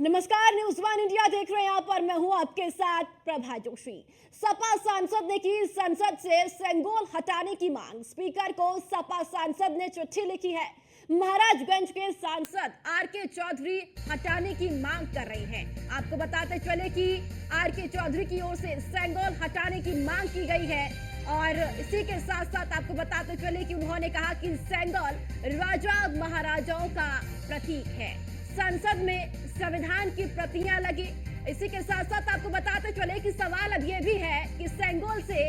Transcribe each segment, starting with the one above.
नमस्कार, news one India देख रहे हैं आप पर मैं हूं आपके साथ प्रभा जोशी। सपा सांसद ने की संसद से सेंगोल हटाने की मांग। स्पीकर को सपा सांसद ने चिट्ठी लिखी है। महाराजगंज के सांसद आर.के. चौधरी हटाने की मांग कर रहे हैं। आपको बताते चले कि आर.के. चौधरी की ओर से सेंगोल हटाने की मांग की गई है और इसी के साथ साथ आपको बताते चले कि उन्होंने कहा कि सेंगोल राजा महाराजाओं का प्रतीक है। संसद में संविधान की प्रतियां लगी। इसी के साथ साथ आपको बताते चले कि सवाल अब यह भी है कि सेंगोल से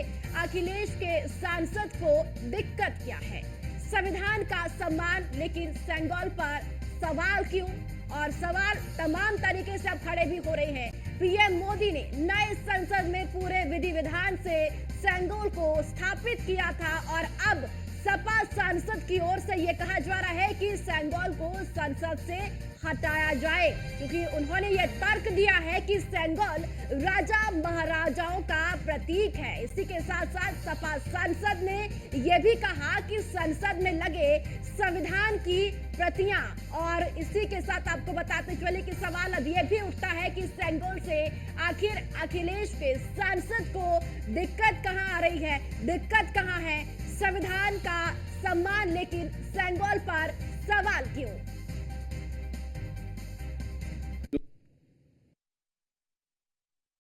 अखिलेश के सांसद को दिक्कत क्या है। संविधान का सम्मान, लेकिन सेंगोल पर सवाल क्यों? और सवाल तमाम तरीके से अब खड़े भी हो रहे हैं। पीएम मोदी ने नए संसद में पूरे विधि विधान से सेंगोल को स्थापित किया था और अब सपा सांसद की ओर से यह कहा जा रहा है कि सेंगोल को संसद से हटाया जाए, क्योंकि उन्होंने यह तर्क दिया है कि सेंगोल राजा महाराजाओं का प्रतीक है। इसी के साथ साथ सपा सांसद ने यह भी कहा कि संसद में लगे संविधान की प्रतियां, और इसी के साथ आपको बताते चले कि सवाल अब यह भी उठता है कि सेंगोल से आखिर अखिलेश के सांसद को दिक्कत कहां आ रही है, दिक्कत कहां है। संविधान का सम्मान, लेकिन सेंगोल पर सवाल क्यों?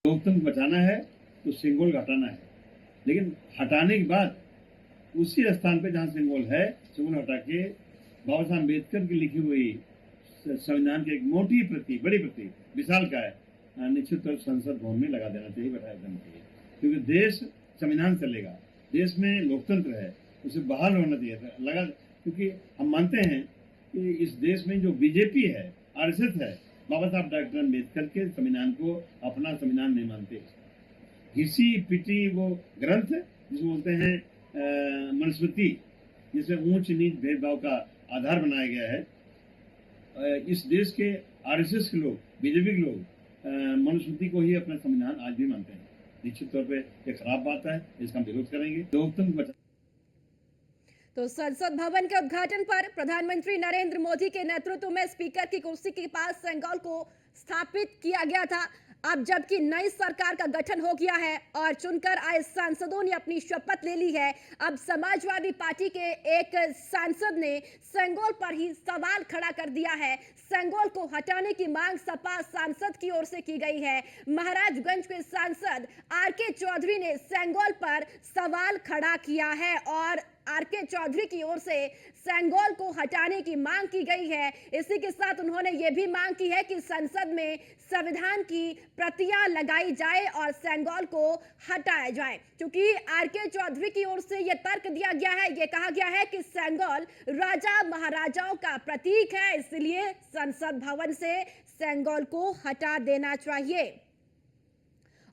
लोकतंत्र बचाना है तो सेंगोल हटाना है, लेकिन हटाने के बाद उसी स्थान पे जहां सेंगोल है, सेंगोल हटा के बाबा साहब अम्बेडकर की लिखी हुई संविधान की एक मोटी प्रति, बड़ी प्रति, विशाल का है, निश्चित तौर संसद भवन में लगा देना चाहिए, बैठाया देना चाहिए, क्योंकि देश संविधान चलेगा, देश में लोकतंत्र है, उसे बहाल होना चाहिए लगा। क्योंकि हम मानते हैं कि इस देश में जो बीजेपी है, आरएसएस है, बाबा साहब डॉक्टर अम्बेडकर के संविधान को अपना संविधान नहीं मानते। घिसी पिटी वो ग्रंथ जिसे बोलते हैं मनुस्मृति, जिसमें ऊंच नीच भेदभाव का आधार बनाया गया है। इस देश के आरएसएस के लोग, बीजेपी के लोग मनुस्मृति को ही अपना संविधान आज भी मानते हैं। निश्चित तौर पे ये खराब बात है, इसका हम विरोध करेंगे। लोकतंत्र बचा। तो संसद भवन के उद्घाटन पर प्रधानमंत्री नरेंद्र मोदी के नेतृत्व में स्पीकर की कुर्सी के पास सेंगोल को स्थापित किया गया था। अब जबकि नई सरकार का गठन हो गया है और चुनकर आए सांसदों ने अपनी शपथ ले ली है, अब समाजवादी पार्टी के एक सांसद ने सेंगोल पर ही सवाल खड़ा कर दिया है। सेंगोल को हटाने की मांग सपा सांसद की ओर से की गई है। महाराजगंज के सांसद आर.के. चौधरी ने सेंगोल पर सवाल खड़ा किया है और आर.के. चौधरी की ओर से सेंगोल को हटाने की मांग की गई है। इसी के साथ उन्होंने ये भी मांग की है कि संसद में संविधान की प्रतियां लगाई जाए और सेंगोल को हटाया जाए, क्योंकि आर.के. चौधरी की ओर से यह तर्क दिया गया है, यह कहा गया है कि सेंगोल राजा महाराजाओं का प्रतीक है, इसलिए संसद भवन से सेंगोल को हटा देना चाहिए।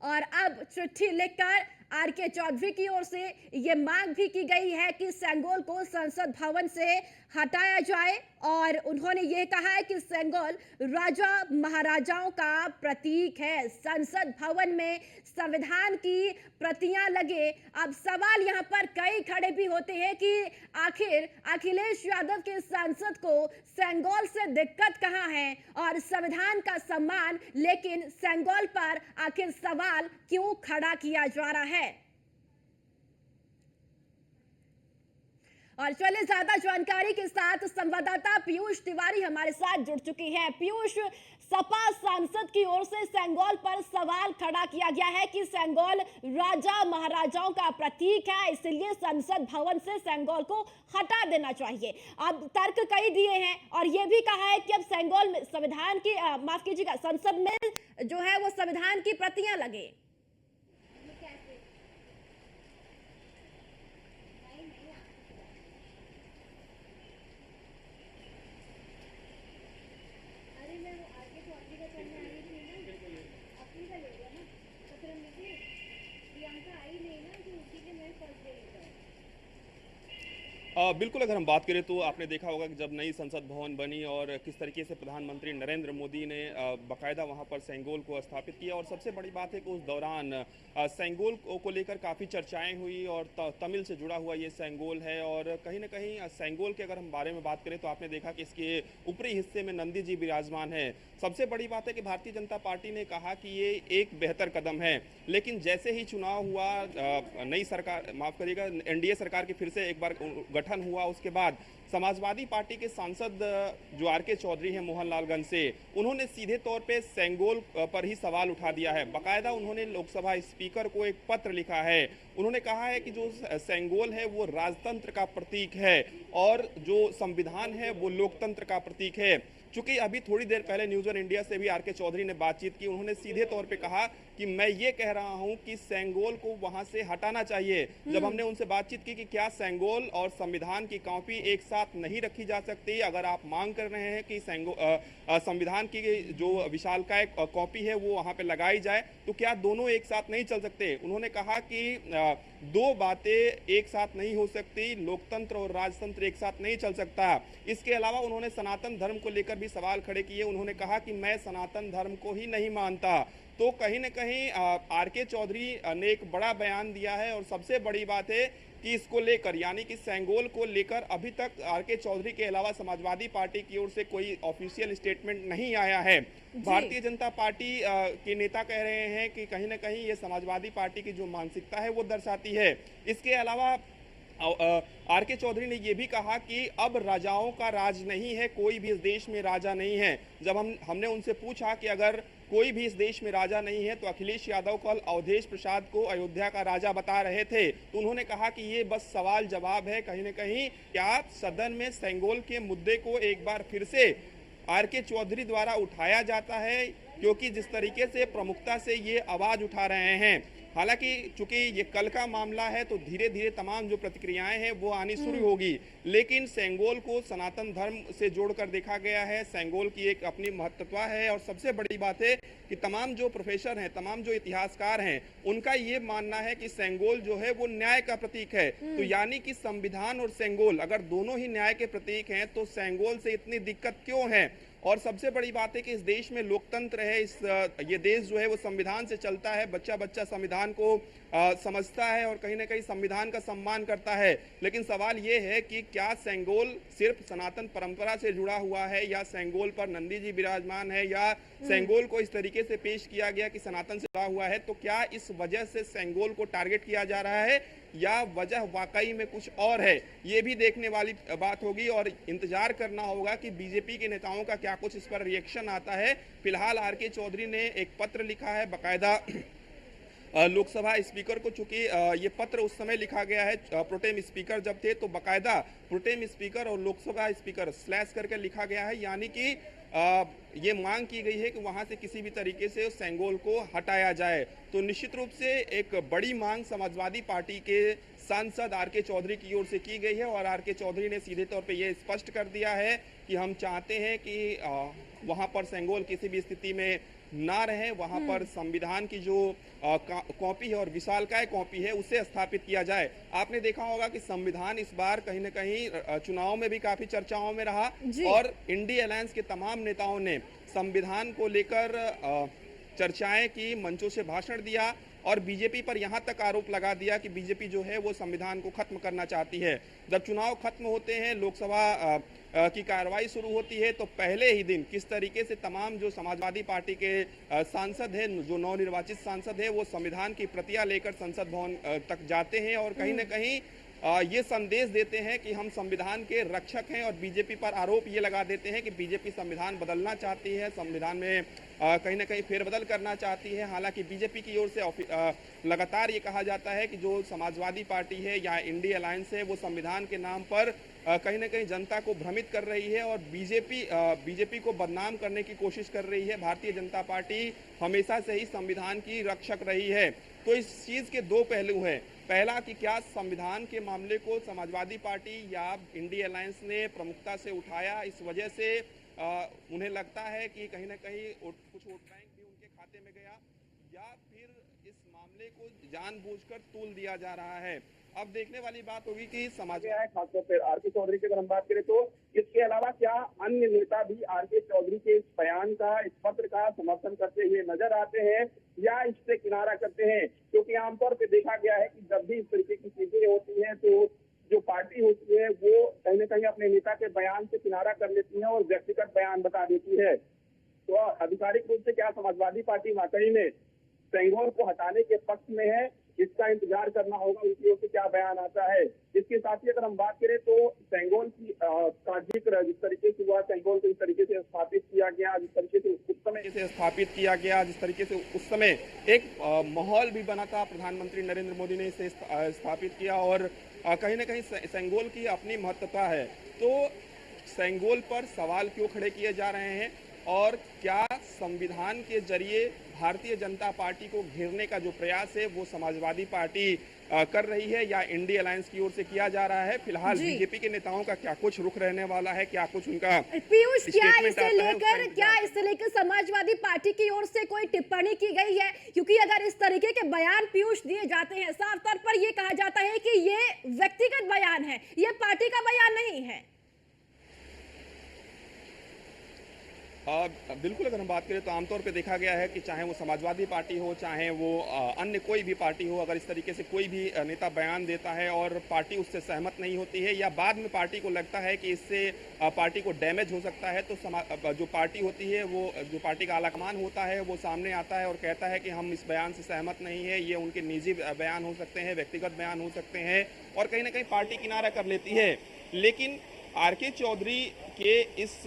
और अब चिट्ठी लिखकर आर.के. चौधरी की ओर से यह मांग भी की गई है कि सेंगोल को संसद भवन से हटाया जाए और उन्होंने यह कहा है कि सेंगोल राजा महाराजाओं का प्रतीक है। संसद भवन में संविधान की प्रतियां लगे। अब सवाल यहां पर कई खड़े भी होते हैं कि आखिर अखिलेश यादव के सांसद को सेंगोल से दिक्कत कहां है और संविधान का सम्मान, लेकिन सेंगोल पर आखिर सवाल क्यों खड़ा किया जा रहा है। और चलिए ज्यादा जानकारी के साथ संवाददाता पीयूष तिवारी हमारे साथ जुड़ चुके हैं। पीयूष, सपा सांसद की ओर से सेंगोल पर सवाल खड़ा किया गया है कि सेंगोल राजा महाराजाओं का प्रतीक है, इसलिए संसद भवन से सेंगोल को हटा देना चाहिए। अब तर्क कई दिए हैं और यह भी कहा है कि अब सेंगोल में संविधान की माफ कीजिएगा, संसद में जो है वो संविधान की प्रतियां लगे। बिल्कुल, अगर हम बात करें तो आपने देखा होगा कि जब नई संसद भवन बनी और किस तरीके से प्रधानमंत्री नरेंद्र मोदी ने बाकायदा वहां पर सेंगोल को स्थापित किया। और सबसे बड़ी बात है कि उस दौरान सेंगोल को लेकर काफ़ी चर्चाएं हुई और तमिल से जुड़ा हुआ ये सेंगोल है। और कहीं ना कहीं सेंगोल के अगर हम बारे में बात करें तो आपने देखा कि इसके ऊपरी हिस्से में नंदी जी विराजमान है। सबसे बड़ी बात है कि भारतीय जनता पार्टी ने कहा कि ये एक बेहतर कदम है, लेकिन जैसे ही चुनाव हुआ, नई सरकार, माफ करिएगा, एनडीए सरकार की फिर से एक बार गठन हुआ, उसके बाद समाजवादी पार्टी के सांसद जो आर.के. चौधरी हैं मोहनलालगंज से, उन्होंने सीधे तौर पे सेंगोल पर ही सवाल उठा दिया है। बाकायदा उन्होंने लोकसभा स्पीकर को एक पत्र लिखा है। उन्होंने कहा है कि जो सेंगोल है वो राजतंत्र का प्रतीक है और जो संविधान है वो लोकतंत्र का प्रतीक है। चूंकि अभी थोड़ी देर पहले न्यूज़ वन इंडिया से भी आर.के. चौधरी ने बातचीत की, उन्होंने सीधे तौर पे कहा कि मैं ये कह रहा हूं कि सेंगोल को वहां से हटाना चाहिए। जब हमने उनसे बातचीत की कि क्या सेंगोल और संविधान की कॉपी एक साथ नहीं रखी जा सकती, अगर आप मांग कर रहे हैं कि संविधान की जो विशालकाय कॉपी है वो वहां पे लगाई जाए, तो क्या दोनों एक साथ नहीं चल सकते? उन्होंने कहा कि दो बातें एक साथ नहीं हो सकती, लोकतंत्र और राजतंत्र एक साथ नहीं चल सकता। इसके अलावा उन्होंने सनातन धर्म को लेकर भी सवाल खड़े किए। उन्होंने कहा कि मैं सनातन धर्म को ही नहीं मानता। तो कहीं न कहीं आर.के. चौधरी ने एक बड़ा बयान दिया है। और सबसे बड़ी बात है कि इसको लेकर, यानी कि सेंगोल को लेकर अभी तक आर.के. चौधरी के अलावा समाजवादी पार्टी की ओर से कोई ऑफिशियल स्टेटमेंट नहीं आया है। भारतीय जनता पार्टी के नेता कह रहे हैं कि कहीं ना कहीं ये समाजवादी पार्टी की जो मानसिकता है वो दर्शाती है। इसके अलावा आर.के. चौधरी ने यह भी कहा कि अब राजाओं का राज नहीं है, कोई भी इस देश में राजा नहीं है। जब हमने उनसे पूछा कि अगर कोई भी इस देश में राजा नहीं है तो अखिलेश यादव कल अवधेश प्रसाद को अयोध्या का राजा बता रहे थे, तो उन्होंने कहा कि ये बस सवाल जवाब है। कहीं न कहीं क्या सदन में सेंगोल के मुद्दे को एक बार फिर से आर.के. चौधरी द्वारा उठाया जाता है, क्योंकि जिस तरीके से प्रमुखता से ये आवाज उठा रहे हैं। हालांकि चूंकि ये कल का मामला है तो धीरे धीरे तमाम जो प्रतिक्रियाएं हैं वो आनी शुरू होगी, लेकिन सेंगोल को सनातन धर्म से जोड़कर देखा गया है। सेंगोल की एक अपनी महत्वता है। और सबसे बड़ी बात है कि तमाम जो प्रोफेसर हैं, तमाम जो इतिहासकार हैं, उनका ये मानना है कि सेंगोल जो है वो न्याय का प्रतीक है। तो यानी कि संविधान और सेंगोल अगर दोनों ही न्याय के प्रतीक हैं तो सेंगोल से इतनी दिक्कत क्यों है? और सबसे बड़ी बात है कि इस देश में लोकतंत्र है, ये देश जो है वो संविधान से चलता है। बच्चा बच्चा संविधान को समझता है और कहीं ना कहीं संविधान का सम्मान करता है। लेकिन सवाल ये है कि क्या सेंगोल सिर्फ सनातन परंपरा से जुड़ा हुआ है, या सेंगोल पर नंदी जी विराजमान है, या सेंगोल को इस तरीके से पेश किया गया कि सनातन से जुड़ा हुआ है? तो क्या इस वजह से सेंगोल को टारगेट किया जा रहा है, या वजह वाकई में कुछ और है? ये भी देखने वाली बात होगी और इंतजार करना होगा कि बीजेपी के नेताओं का क्या कुछ इस पर रिएक्शन आता है। फिलहाल आर.के. चौधरी ने एक पत्र लिखा है बाकायदा लोकसभा स्पीकर को। चूंकि ये पत्र उस समय लिखा गया है प्रोटेम स्पीकर जब थे, तो बाकायदा प्रोटेम स्पीकर और लोकसभा स्पीकर स्लैश करके लिखा गया है, यानी कि ये मांग की गई है कि वहां से किसी भी तरीके से सेंगोल को हटाया जाए। तो निश्चित रूप से एक बड़ी मांग समाजवादी पार्टी के सांसद आर.के. चौधरी की ओर से की गई है। और आर.के. चौधरी ने सीधे तौर पे ये स्पष्ट कर दिया है कि हम चाहते हैं कि वहां पर सेंगोल किसी भी स्थिति में ना रहे, वहां पर संविधान की जो कॉपी है और विशालकाय कॉपी है उसे स्थापित किया जाए। आपने देखा होगा कि संविधान इस बार कहीं न कहीं चुनाव में भी काफी चर्चाओं में रहा और इंडी अलायंस के तमाम नेताओं ने संविधान को लेकर चर्चाएं की, मंचों से भाषण दिया और बीजेपी पर यहां तक आरोप लगा दिया कि बीजेपी जो है वो संविधान को खत्म करना चाहती है। जब चुनाव खत्म होते हैं, लोकसभा की कार्रवाई शुरू होती है, तो पहले ही दिन किस तरीके से तमाम जो समाजवादी पार्टी के सांसद हैं, जो नवनिर्वाचित सांसद हैं, वो संविधान की प्रतियां लेकर संसद भवन तक जाते हैं और कहीं न कहीं ये संदेश देते हैं कि हम संविधान के रक्षक हैं। और बीजेपी पर आरोप ये लगा देते हैं कि बीजेपी संविधान बदलना चाहती है, संविधान में कहीं ना कहीं फेरबदल करना चाहती है। हालांकि बीजेपी की ओर से लगातार ये कहा जाता है कि जो समाजवादी पार्टी है या इंडी अलायंस है वो संविधान के नाम पर कहीं ना कहीं जनता को भ्रमित कर रही है और बीजेपी को बदनाम करने की कोशिश कर रही है। भारतीय जनता पार्टी हमेशा से ही संविधान की रक्षक रही है। तो इस चीज के दो पहलू हैं। पहला कि क्या संविधान के मामले को समाजवादी पार्टी या इंडी अलायंस ने प्रमुखता से उठाया, इस वजह से उन्हें लगता है कि कहीं ना कहीं कुछ वोट बैंक भी उनके खाते में गया। या फिर इस मामले को जानबूझकर तूल दिया जा रहा है? अब देखने वाली बात होगी कि समाज गया है, खासतौर पर आरके चौधरी की अगर हम बात करें तो इसके अलावा क्या अन्य नेता भी आरके चौधरी के इस बयान का, इस पत्र का समर्थन करते हुए नजर आते हैं या इससे किनारा करते हैं? क्योंकि आमतौर पर देखा गया है कि जब भी इस तरीके की चीजें होती हैं तो जो पार्टी होती है वो कहीं न कहीं अपने नेता के बयान से किनारा कर लेती है और व्यक्तिगत बयान बता देती है। तो आधिकारिक रूप से क्या समाजवादी पार्टी वाकई में सेंगोल को हटाने के पक्ष में है? इसका इंतजार करना होगा उनकी ओर से क्या बयान आता है। इसके साथ ही अगर हम बात करें तो सेंगोल की का जिक्र जिस तरीके से हुआ, सेंगोल को जिस तरीके से स्थापित किया गया, जिस तरीके से उस समय से स्थापित किया गया, जिस तरीके से उस समय एक माहौल भी बना था, प्रधानमंत्री नरेंद्र मोदी ने इसे स्थापित किया और कहीं ना कहीं सेंगोल की अपनी महत्वता है। तो सेंगोल पर सवाल क्यों खड़े किए जा रहे हैं और क्या संविधान के जरिए भारतीय जनता पार्टी को घेरने का जो प्रयास है वो समाजवादी पार्टी कर रही है या इंडिया अलायंस की ओर से किया जा रहा है? फिलहाल बीजेपी के नेताओं का क्या कुछ रुख रहने वाला है, क्या कुछ उनका पीयूष, क्या स्टेटमेंट इससे लेकर समाजवादी पार्टी की ओर से कोई टिप्पणी की गई है? क्योंकि अगर इस तरीके के बयान पीयूष दिए जाते हैं, साफ तौर पर यह कहा जाता है कि ये व्यक्तिगत बयान है, ये पार्टी का बयान नहीं है। बिल्कुल, अगर हम बात करें तो आमतौर पे देखा गया है कि चाहे वो समाजवादी पार्टी हो, चाहे वो अन्य कोई भी पार्टी हो, अगर इस तरीके से कोई भी नेता बयान देता है और पार्टी उससे सहमत नहीं होती है या बाद में पार्टी को लगता है कि इससे पार्टी को डैमेज हो सकता है, तो जो पार्टी होती है, वो जो पार्टी का आलाकमान होता है वो सामने आता है और कहता है कि हम इस बयान से सहमत नहीं है, ये उनके निजी बयान हो सकते हैं, व्यक्तिगत बयान हो सकते हैं और कहीं ना कहीं पार्टी किनारा कर लेती है। लेकिन आरके चौधरी के इस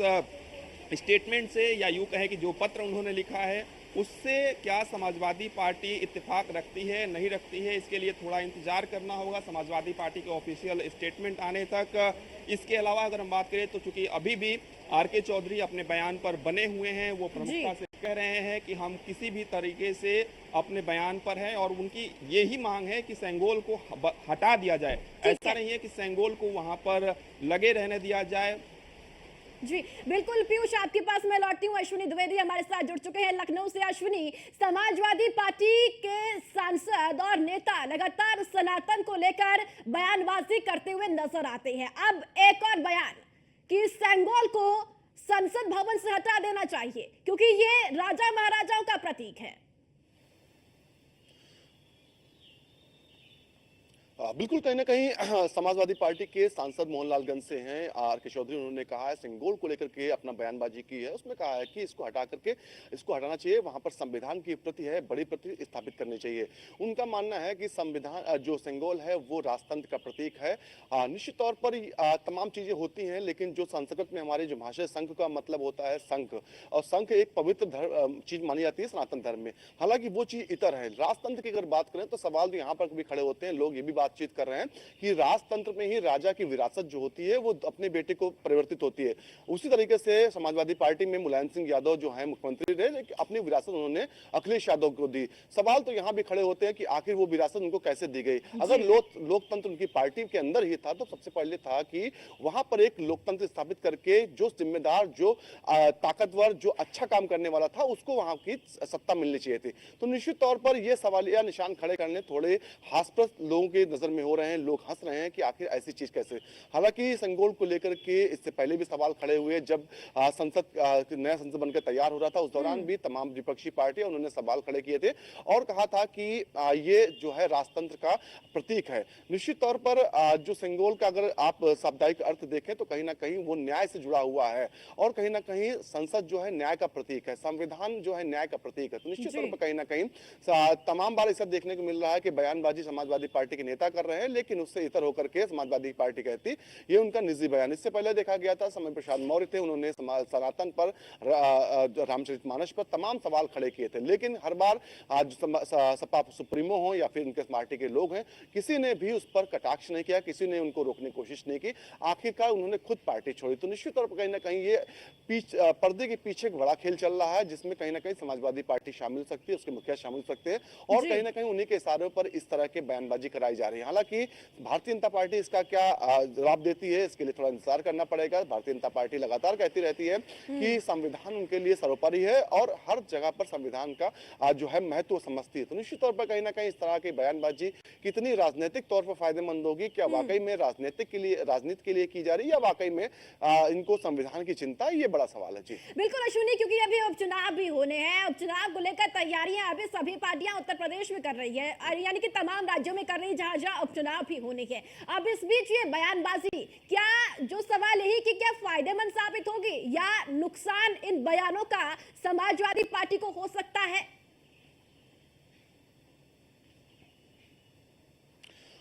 स्टेटमेंट से या यूं कहें कि जो पत्र उन्होंने लिखा है उससे क्या समाजवादी पार्टी इत्तेफाक रखती है, नहीं रखती है, इसके लिए थोड़ा इंतजार करना होगा समाजवादी पार्टी के ऑफिशियल स्टेटमेंट आने तक। इसके अलावा अगर हम बात करें तो चूंकि अभी भी आरके चौधरी अपने बयान पर बने हुए हैं, वो प्रमुखता से कह रहे हैं कि हम किसी भी तरीके से अपने बयान पर हैं और उनकी यही मांग है कि सेंगोल को हटा दिया जाए। ऐसा नहीं है कि सेंगोल को वहां पर लगे रहने दिया जाए। जी बिल्कुल पीयूष, आपके पास मैं लौटती हूँ। अश्विनी द्विवेदी हमारे साथ जुड़ चुके हैं लखनऊ से। अश्विनी, समाजवादी पार्टी के सांसद और नेता लगातार सनातन को लेकर बयानबाजी करते हुए नजर आते हैं। अब एक और बयान कि सेंगोल को संसद भवन से हटा देना चाहिए क्योंकि ये राजा महाराजाओं का प्रतीक है। बिल्कुल, कहीं ना कहीं समाजवादी पार्टी के सांसद मोहनलालगंज से हैं आरके चौधरी। उन्होंने कहा है, सेंगोल को लेकर के अपना बयानबाजी की है, उसमें कहा है कि इसको हटाना चाहिए, वहां पर संविधान की प्रति है, बड़ी प्रति स्थापित करनी चाहिए। उनका मानना है कि संविधान जो सेंगोल है वो राजतंत्र का प्रतीक है। निश्चित तौर पर तमाम चीजें होती हैं, लेकिन जो संस्कृत में हमारे जो भाषा संघ का मतलब होता है संघ, और संघ एक पवित्र चीज मानी जाती है सनातन धर्म में। हालांकि वो चीज इतर है। राजतंत्र की अगर बात करें तो सवाल तो यहाँ पर भी खड़े होते हैं, लोग ये भी बातचीत कर रहे हैं कि राजतंत्र में ही राजा की विरासत जो होती है वो अपने बेटे को परिवर्तित होती है। उसी तरीके से समाजवादी पार्टी में मुलायम सिंह यादव जो है मुख्यमंत्री रहे, लेकिन अपनी विरासत उन्होंने अखिलेश यादव को दी। सवाल तो यहाँ भी खड़े होते हैं कि आखिर वो विरासत उनको कैसे दी गई। अगर लोकतंत्र उनकी पार्टी के अंदर ही था तो सबसे पहले था कि वहां पर एक लोकतंत्र स्थापित करके जो जिम्मेदार, जो ताकतवर, जो अच्छा काम करने वाला था उसको वहां की सत्ता मिलनी चाहिए थी। तो निश्चित तौर पर यह सवालिया निशान खड़े करने थोड़े हास्यास्पद लोगों के नजर में हो रहे हैं। लोग हंस रहे हैं कि आखिर ऐसी चीज कैसे। हालांकि सेंगोल को लेकर के इससे पहले भी सवाल खड़े हुए, जब नया संसद बनकर तैयार हो रहा था उस दौरान भी तमाम विपक्षी पार्टियां उन्होंने सवाल खड़े किए थे और कहा था कि ये जो है राजतंत्र का प्रतीक है। निश्चित तौर पर जो सेंगोल का अगर आप शाब्दिक अर्थ देखें तो कहीं ना कहीं वो न्याय से जुड़ा हुआ है और कहीं ना कहीं संसद जो है न्याय का प्रतीक है, संविधान जो है न्याय का प्रतीक है। तो निश्चित तौर पर कहीं ना कहीं तमाम बार ऐसा देखने को मिल रहा है कि बयानबाजी समाजवादी पार्टी के नेता कर रहे हैं, लेकिन उससे इतर होकर के समाजवादी पार्टी कहती ये उनका निजी बयान। इससे पहले देखा गया था समय प्रसाद मौर्य थे, उन्होंने सनातन पर, रामचरितमानस पर तमाम सवाल खड़े किए थे, लेकिन हर बार आज सपा सुप्रीमो हो या फिर उनके पार्टी के लोग हैं, किसी ने भी उस पर कटाक्ष नहीं किया, किसी ने उनको रोकने की कोशिश नहीं की। आखिरकार उन्होंने खुद पार्टी छोड़ी। तो निश्चित तौर पर कहीं ना कहीं ये पर्दे के पीछे एक बड़ा खेल चल रहा है जिसमें कहीं ना कहीं समाजवादी पार्टी शामिल हो सकती है, उसके मुखिया शामिल हो सकते हैं और कहीं ना कहीं उन्हीं के इशारों पर इस तरह के बयानबाजी कराई जा रही है। रही है। हालांकि भारतीय जनता पार्टी इसका क्या जवाब देती है, इसके लिए थोड़ा इंतजार करना पड़ेगा। भारतीय जनता पार्टी लगातार कहती रहती है कि संविधान उनके लिए सर्वोपरि है और हर जगह पर संविधान का जो है महत्व समझती है। तो निश्चित तौर पर कहीं ना कहीं इस तरह की बयानबाजी कितनी राजनीतिक तौर पर फायदेमंद होगी, क्या वाकई में राजनीति के लिए की जा रही है या वाकई में इनको संविधान की चिंता है, ये बड़ा सवाल है। जी बिल्कुल अश्विनी, क्योंकि अभी उपचुनाव भी होने हैं। उपचुनाव को लेकर तैयारियां अभी सभी पार्टियां उत्तर प्रदेश में कर रही है, यानी कि तमाम राज्यों में कर रही है जहां जहां उपचुनाव भी होने हैं। अब इस बीच ये बयानबाजी, क्या जो सवाल यही कि क्या फायदेमंद साबित होगी या नुकसान इन बयानों का समाजवादी पार्टी को हो सकता है?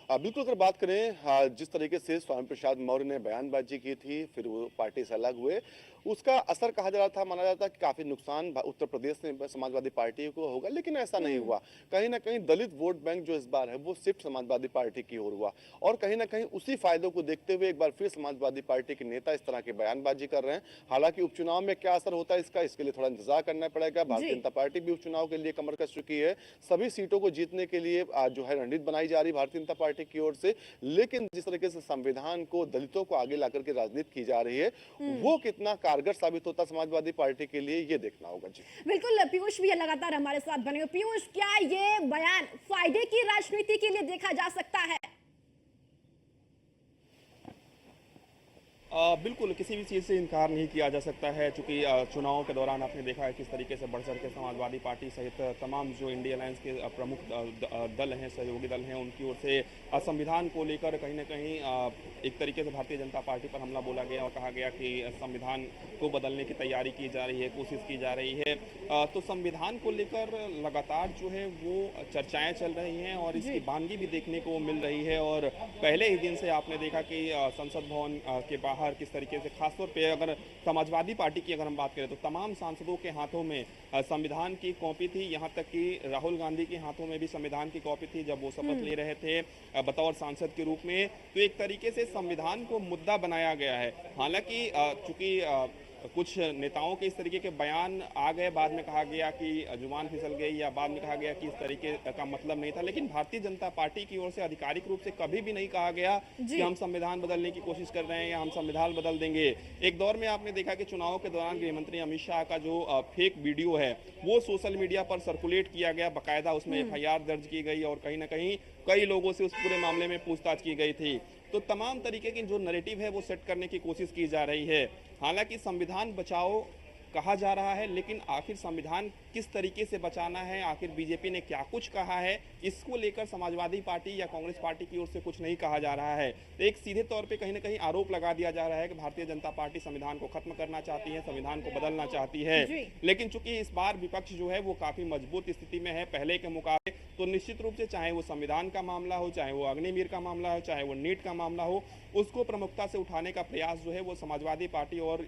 बिल्कुल, अगर बात करें जिस तरीके से स्वामी प्रसाद मौर्य ने बयानबाजी की थी, फिर वो पार्टी से अलग हुए, उसका असर कहा जा रहा था, माना जाता कि काफी नुकसान उत्तर प्रदेश में समाजवादी पार्टी को होगा, लेकिन ऐसा नहीं हुआ। कहीं ना कहीं दलित वोट बैंक जो इस बार है वो शिफ्ट समाजवादी पार्टी की ओर हुआ और कहीं ना कहीं उसी फायदों को देखते हुए एक बार फिर समाजवादी पार्टी के नेता इस तरह की बयानबाजी कर रहे हैं। हालांकि उपचुनाव में क्या असर होता है इसके लिए थोड़ा इंतजार करना पड़ेगा। भारतीय जनता पार्टी भी उपचुनाव के लिए कमर कस चुकी है, सभी सीटों को जीतने के लिए जो है रणनीति बनाई जा रही भारतीय जनता पार्टी की ओर से। लेकिन जिस तरीके से संविधान को, दलितों को आगे लाकर के राजनीति की जा रही है, वो कितना कारगर साबित होता समाजवादी पार्टी के लिए, ये देखना होगा। जी बिल्कुल, पीयूष भी लगातार हमारे साथ बने हुए। पीयूष, क्या ये बयान फायदे की राजनीति के लिए देखा जा सकता है? बिल्कुल, किसी भी चीज़ से इनकार नहीं किया जा सकता है, चूँकि चुनाव के दौरान आपने देखा है किस तरीके से बढ़ चढ़ के समाजवादी पार्टी सहित तमाम जो इंडिया अलायंस के प्रमुख दल हैं, सहयोगी दल हैं, उनकी ओर से संविधान को लेकर कहीं ना कहीं एक तरीके से भारतीय जनता पार्टी पर हमला बोला गया और कहा गया कि संविधान को बदलने की तैयारी की जा रही है, कोशिश की जा रही है। तो संविधान को लेकर लगातार जो है वो चर्चाएँ चल रही हैं और इसकी बानगी भी देखने को मिल रही है। और पहले ही दिन से आपने देखा कि संसद भवन के बाहर किस तरीके से, खासतौर पे अगर समाजवादी पार्टी की अगर हम बात करें तो तमाम सांसदों के हाथों में संविधान की कॉपी थी, यहाँ तक कि राहुल गांधी के हाथों में भी संविधान की कॉपी थी जब वो शपथ ले रहे थे बतौर सांसद के रूप में। तो एक तरीके से संविधान को मुद्दा बनाया गया है। हालांकि चूंकि कुछ नेताओं के इस तरीके के बयान आ गए, बाद में कहा गया कि जुबान फिसल गई या बाद में कहा गया कि इस तरीके का मतलब नहीं था, लेकिन भारतीय जनता पार्टी की ओर से आधिकारिक रूप से कभी भी नहीं कहा गया कि हम संविधान बदलने की कोशिश कर रहे हैं या हम संविधान बदल देंगे। एक दौर में आपने देखा कि चुनाव के दौरान गृहमंत्री अमित शाह का जो फेक वीडियो है वो सोशल मीडिया पर सर्कुलेट किया गया, बाकायदा उसमें FIR दर्ज की गई और कहीं ना कहीं कई लोगों से उस पूरे मामले में पूछताछ की गई थी। तो तमाम तरीके की जो नैरेटिव है वो सेट करने की कोशिश की जा रही है। हालांकि संविधान बचाओ कहा जा रहा है, लेकिन आखिर संविधान किस तरीके से बचाना है, आखिर बीजेपी ने क्या कुछ कहा है, इसको लेकर समाजवादी पार्टी या कांग्रेस पार्टी की ओर से कुछ नहीं कहा जा रहा है। तो एक सीधे तौर पे कहीं ना कहीं आरोप लगा दिया जा रहा है कि भारतीय जनता पार्टी संविधान को खत्म करना चाहती है, संविधान को बदलना चाहती है। लेकिन चूंकि इस बार विपक्ष जो है वो काफी मजबूत स्थिति में है पहले के मुकाबले, तो निश्चित रूप से चाहे वो संविधान का मामला हो, चाहे वो अग्निवीर का मामला हो, चाहे वो नीट का मामला हो, उसको प्रमुखता से उठाने का प्रयास जो है वो समाजवादी पार्टी और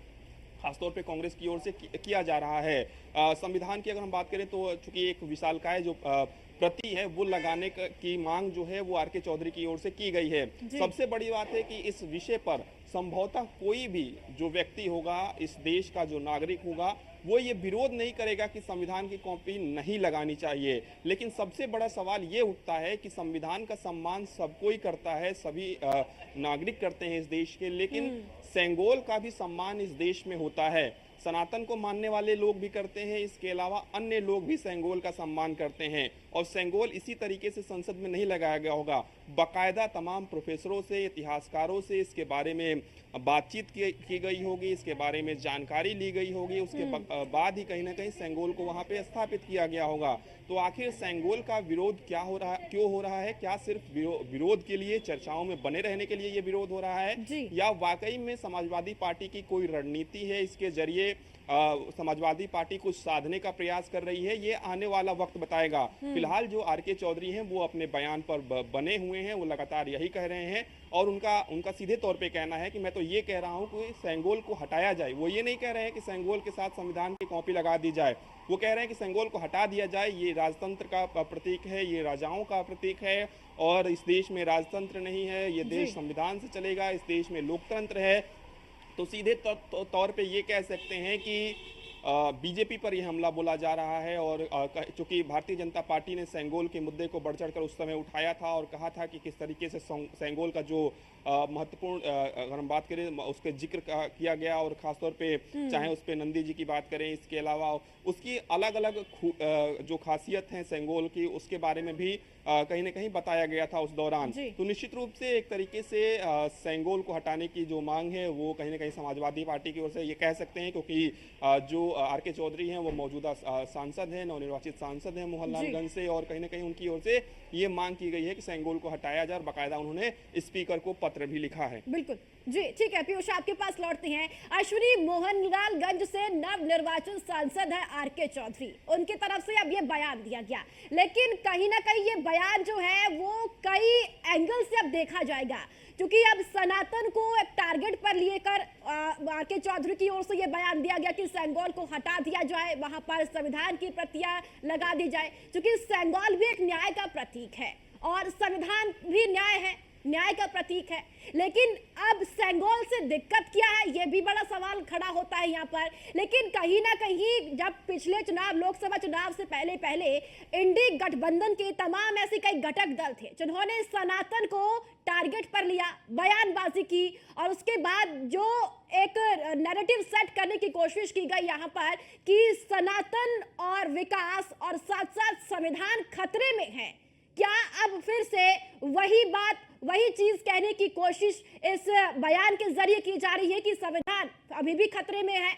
खासतौर पे कांग्रेस की ओर से किया जा रहा है। संविधान की अगर हम बात करें तो चूंकि एक विशालकाय जो प्रति है वो लगाने की मांग जो है वो RK चौधरी की ओर से की गई है। सबसे बड़ी बात है कि इस विषय पर संभवतः कोई भी जो व्यक्ति होगा, इस देश का जो नागरिक होगा, वो ये विरोध नहीं करेगा कि संविधान की कॉपी नहीं लगानी चाहिए। लेकिन सबसे बड़ा सवाल ये उठता है कि संविधान का सम्मान सब कोई करता है, सभी नागरिक करते हैं इस देश के, लेकिन सेंगोल का भी सम्मान इस देश में होता है। सनातन को मानने वाले लोग भी करते हैं, इसके अलावा अन्य लोग भी सेंगोल का सम्मान करते हैं। और सेंगोल इसी तरीके से संसद में नहीं लगाया गया होगा, बाकायदा तमाम प्रोफेसरों से, इतिहासकारों से इसके बारे में बातचीत की गई होगी, इसके बारे में जानकारी ली गई होगी, उसके बाद ही कहीं ना कहीं सेंगोल को वहां पे स्थापित किया गया होगा। तो आखिर सेंगोल का विरोध क्या हो रहा, क्यों हो रहा है? क्या सिर्फ विरोध के लिए, चर्चाओं में बने रहने के लिए ये विरोध हो रहा है, या वाकई में समाजवादी पार्टी की कोई रणनीति है, इसके जरिए समाजवादी पार्टी कुछ साधने का प्रयास कर रही है? ये आने वाला वक्त बताएगा। फिलहाल जो RK चौधरी हैं वो अपने बयान पर बने हुए हैं, वो लगातार यही कह रहे हैं और उनका सीधे तौर पे कहना है कि मैं तो ये कह रहा हूं कि सेंगोल को हटाया जाए। वो ये नहीं कह रहे हैं कि सेंगोल के साथ संविधान की कॉपी लगा दी जाए, वो कह रहे हैं कि सेंगोल को हटा दिया जाए। ये राजतंत्र का प्रतीक है, ये राजाओं का प्रतीक है और इस देश में राजतंत्र नहीं है, ये देश संविधान से चलेगा, इस देश में लोकतंत्र है। तो सीधे तौर पे ये कह सकते हैं कि बीजेपी पर यह हमला बोला जा रहा है। और चूंकि भारतीय जनता पार्टी ने सेंगोल के मुद्दे को बढ़ चढ़कर उस समय उठाया था और कहा था कि किस तरीके से सेंगोल का जो महत्वपूर्ण अगर हम बात करें उसके जिक्र किया गया, और खासतौर पे चाहे उस पे नंदी जी की बात करें, इसके अलावा उसकी अलग अलग जो खासियत है सेंगोल की, उसके बारे में भी कहीं ना कहीं बताया गया था उस दौरान। तो निश्चित रूप से एक तरीके से सेंगोल को हटाने की जो मांग है वो कहीं ना कहीं समाजवादी पार्टी की ओर से ये कह सकते हैं, क्योंकि जो आर.के. चौधरी हैं वो मौजूदा सांसद हैं, नवनिर्वाचित सांसद हैं मोहनलालगंज से, और कहीं ना कहीं उनकी ओर से ये मांग की गई है कि सेंगोल को हटाया जाए, और बाकायदा उन्होंने स्पीकर को पत्र भी लिखा है। बिल्कुल जी, ठीक है पीयूष, आपके पास लौटते हैं। अश्विनी, मोहनलालगंज से नवनिर्वाचित सांसद है आर.के. चौधरी, उनकी तरफ से अब ये बयान दिया गया, लेकिन कहीं ना कहीं ये बयान जो है वो कई एंगल से अब देखा जाएगा, क्योंकि अब सनातन को एक टारगेट पर लेकर आर.के. चौधरी की ओर से ये बयान दिया गया कि सेंगोल को हटा दिया जाए, वहां पर संविधान की प्रतियां लगा दी जाए, क्योंकि सेंगोल भी एक न्याय का प्रतीक है और संविधान भी न्याय का प्रतीक है। लेकिन अब सेंगोल से दिक्कत क्या है, यह भी बड़ा सवाल खड़ा होता है यहाँ पर। लेकिन कहीं ना कहीं जब पिछले चुनाव, लोकसभा चुनाव से पहले इंडी गठबंधन के तमाम ऐसे कई घटक दल थे जिन्होंने सनातन को टारगेट पर लिया, बयानबाजी की, और उसके बाद जो एक नैरेटिव सेट करने की कोशिश की गई यहाँ पर कि सनातन और विकास और साथ साथ संविधान खतरे में है। क्या अब फिर से वही बात, वही चीज कहने की कोशिश इस बयान के जरिए की जा रही है कि संविधान अभी भी खतरे में है?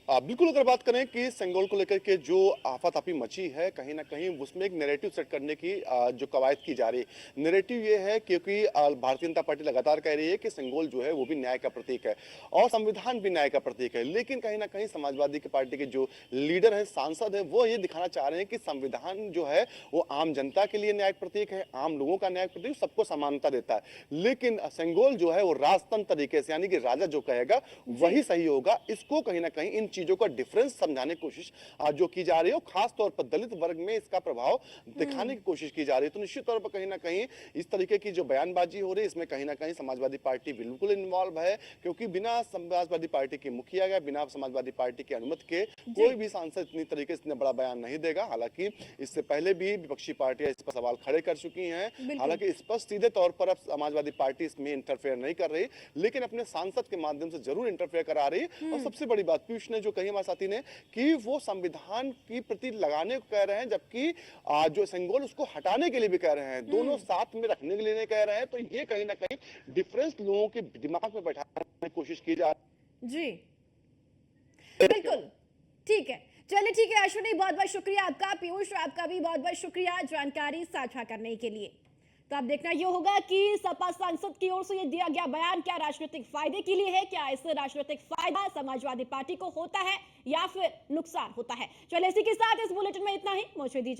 बिल्कुल, अगर बात करें कि सेंगोल को लेकर के जो आफाताफी मची है, कहीं ना कहीं उसमें एक नैरेटिव सेट करने की जो कवायद की जा रही है। नैरेटिव ये है क्योंकि भारतीय जनता पार्टी लगातार कह रही है कि सेंगोल जो है वो भी न्याय का प्रतीक है और संविधान भी न्याय का प्रतीक है, लेकिन कहीं ना कहीं समाजवादी पार्टी के जो लीडर है, सांसद है, वो ये दिखाना चाह रहे हैं कि संविधान जो है वो आम जनता के लिए न्याय प्रतीक है, आम लोगों का न्याय प्रतीक, सबको समानता देता है। लेकिन सेंगोल जो है वो राजतंत्र तरीके से, यानी कि राजा जो कहेगा वही सही होगा, इसको कहीं ना कहीं इन चीजों का डिफरेंस समझाने की कोशिश जो की जा रही है, खास तौर पर दलित वर्ग में इसका प्रभाव दिखाने की कोशिश की जा रही है। तो निश्चित तौर पर कहीं ना कहीं इस तरीके की जो बयानबाजी हो रही है, इसमें कहीं ना कहीं समाजवादी पार्टी बिल्कुल इन्वॉल्व है, क्योंकि बिना समाजवादी पार्टी के मुखिया या बिना समाजवादी पार्टी की अनुमति के कोई भी सांसद इतनी तरीके से इतना बड़ा बयान नहीं देगा। हालांकि इससे पहले भी विपक्षी पार्टियां इस पर सवाल खड़े कर चुकी हैं, हालांकि स्पष्ट सीधे तौर पर अब समाजवादी पार्टी इसमें इंटरफेयर नहीं कर रही, लेकिन अपने सांसद के माध्यम से जरूर इंटरफेयर करा रही है। और सबसे बड़ी बात पीयूष ने जो कही हमारे साथी ने, कि वो संविधान की प्रति लगाने को कह रहे हैं, जबकि जो सेंगोल उसको हटाने के लिए भी कह रहे हैं, दोनों साथ में रखने के लिए कह रहे हैं। तो ये कहीं ना कहीं डिफरेंस लोगों के दिमाग में बैठाने की कोशिश की जा रही जी, बिल्कुल ठीक है। चलिए ठीक है अश्विनी, बहुत बहुत शुक्रिया आपका। पीयूष, आपका भी बहुत बहुत शुक्रिया जानकारी साझा करने के लिए। तो अब देखना यह होगा कि सपा सांसद की ओर से ये दिया गया बयान क्या राजनीतिक फायदे के लिए है, क्या इससे राजनीतिक फायदा समाजवादी पार्टी को होता है या फिर नुकसान होता है। चलिए इसी के साथ इस बुलेटिन में इतना ही, मुझे दीजिए